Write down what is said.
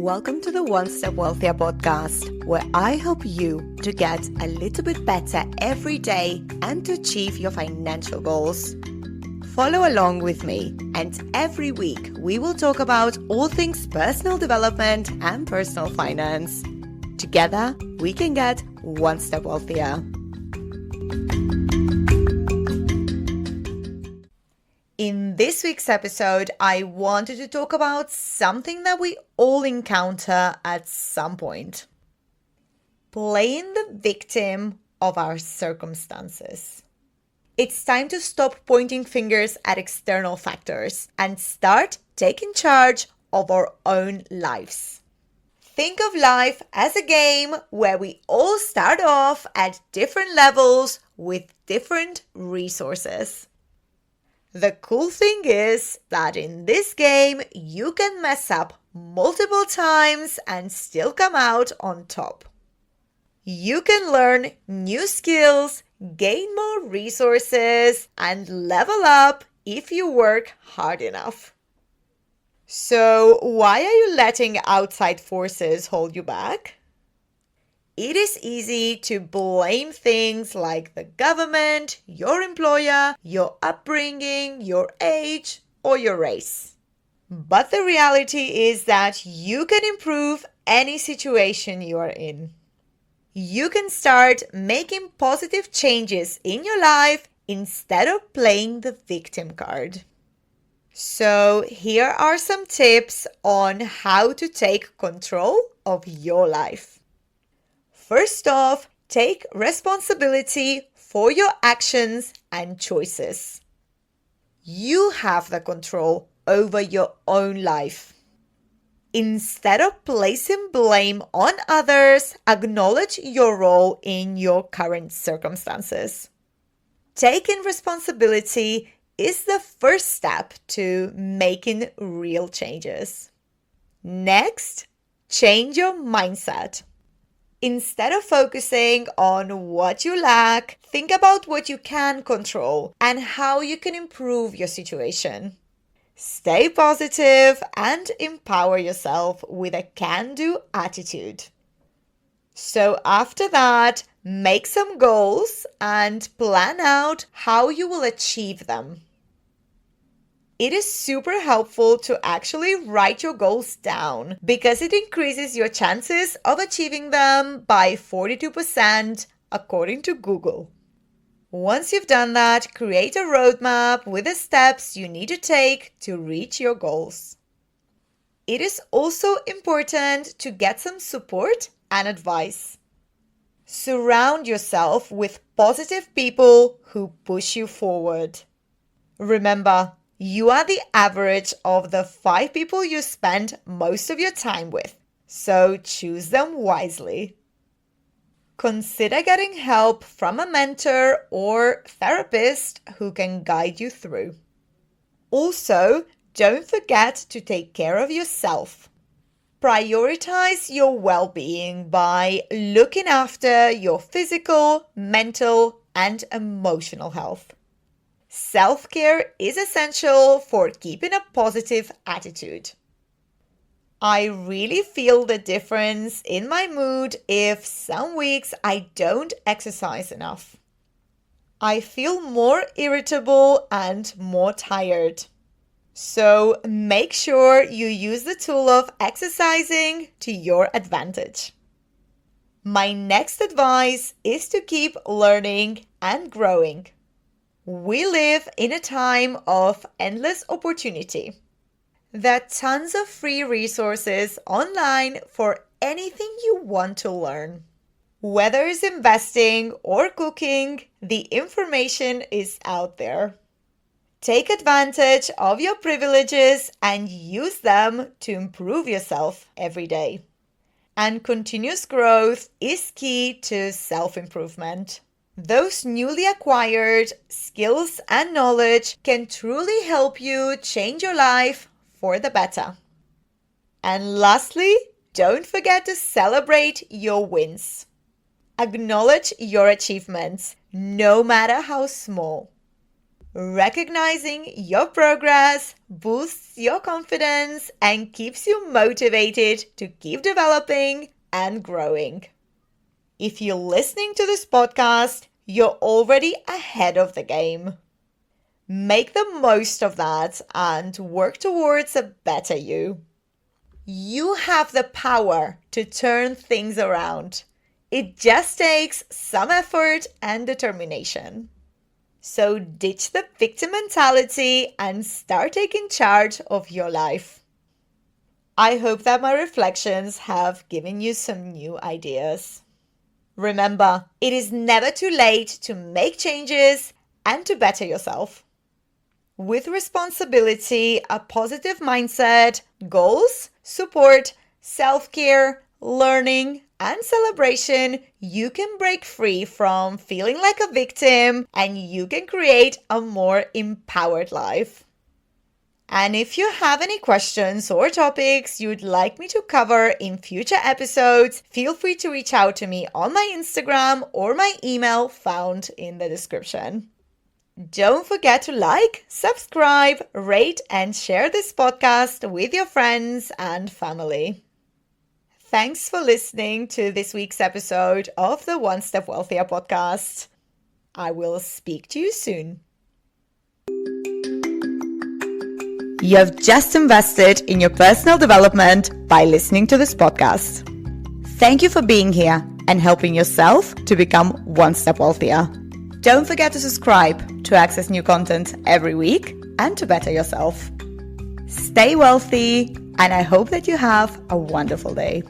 Welcome to the One Step Wealthier podcast, where I help you to get a little bit better every day and to achieve your financial goals. Follow along with me, and every week we will talk about all things personal development and personal finance. Together, we can get one step wealthier. In this week's episode, I wanted to talk about something that we all encounter at some point. Playing the victim of our circumstances. It's time to stop pointing fingers at external factors and start taking charge of our own lives. Think of life as a game where we all start off at different levels with different resources. The cool thing is that in this game, you can mess up multiple times and still come out on top. You can learn new skills, gain more resources, and level up if you work hard enough. So, why are you letting outside forces hold you back? It is easy to blame things like the government, your employer, your upbringing, your age, or your race. But the reality is that you can improve any situation you are in. You can start making positive changes in your life instead of playing the victim card. So here are some tips on how to take control of your life. First off, take responsibility for your actions and choices. You have the control over your own life. Instead of placing blame on others, acknowledge your role in your current circumstances. Taking responsibility is the first step to making real changes. Next, change your mindset. Instead of focusing on what you lack, think about what you can control and how you can improve your situation. Stay positive and empower yourself with a can-do attitude. So after that, make some goals and plan out how you will achieve them. It is super helpful to actually write your goals down because it increases your chances of achieving them by 42% according to Google. Once you've done that, create a roadmap with the steps you need to take to reach your goals. It is also important to get some support and advice. Surround yourself with positive people who push you forward. Remember, you are the average of the 5 people you spend most of your time with, so choose them wisely. Consider getting help from a mentor or therapist who can guide you through. Also, don't forget to take care of yourself. Prioritize your well-being by looking after your physical, mental, and emotional health. Self-care is essential for keeping a positive attitude. I really feel the difference in my mood if some weeks I don't exercise enough. I feel more irritable and more tired. So make sure you use the tool of exercising to your advantage. My next advice is to keep learning and growing. We live in a time of endless opportunity. There are tons of free resources online for anything you want to learn. Whether it's investing or cooking, the information is out there. Take advantage of your privileges and use them to improve yourself every day. And continuous growth is key to self-improvement. Those newly acquired skills and knowledge can truly help you change your life for the better. And lastly, don't forget to celebrate your wins. Acknowledge your achievements, no matter how small. Recognizing your progress boosts your confidence and keeps you motivated to keep developing and growing. If you're listening to this podcast, you're already ahead of the game. Make the most of that and work towards a better you. You have the power to turn things around. It just takes some effort and determination. So ditch the victim mentality and start taking charge of your life. I hope that my reflections have given you some new ideas. Remember, it is never too late to make changes and to better yourself. With responsibility, a positive mindset, goals, support, self-care, learning, and celebration, you can break free from feeling like a victim and you can create a more empowered life. And if you have any questions or topics you'd like me to cover in future episodes, feel free to reach out to me on my Instagram or my email found in the description. Don't forget to like, subscribe, rate, and share this podcast with your friends and family. Thanks for listening to this week's episode of the One Step Wealthier podcast. I will speak to you soon. You have just invested in your personal development by listening to this podcast. Thank you for being here and helping yourself to become one step wealthier. Don't forget to subscribe to access new content every week and to better yourself. Stay wealthy, and I hope that you have a wonderful day.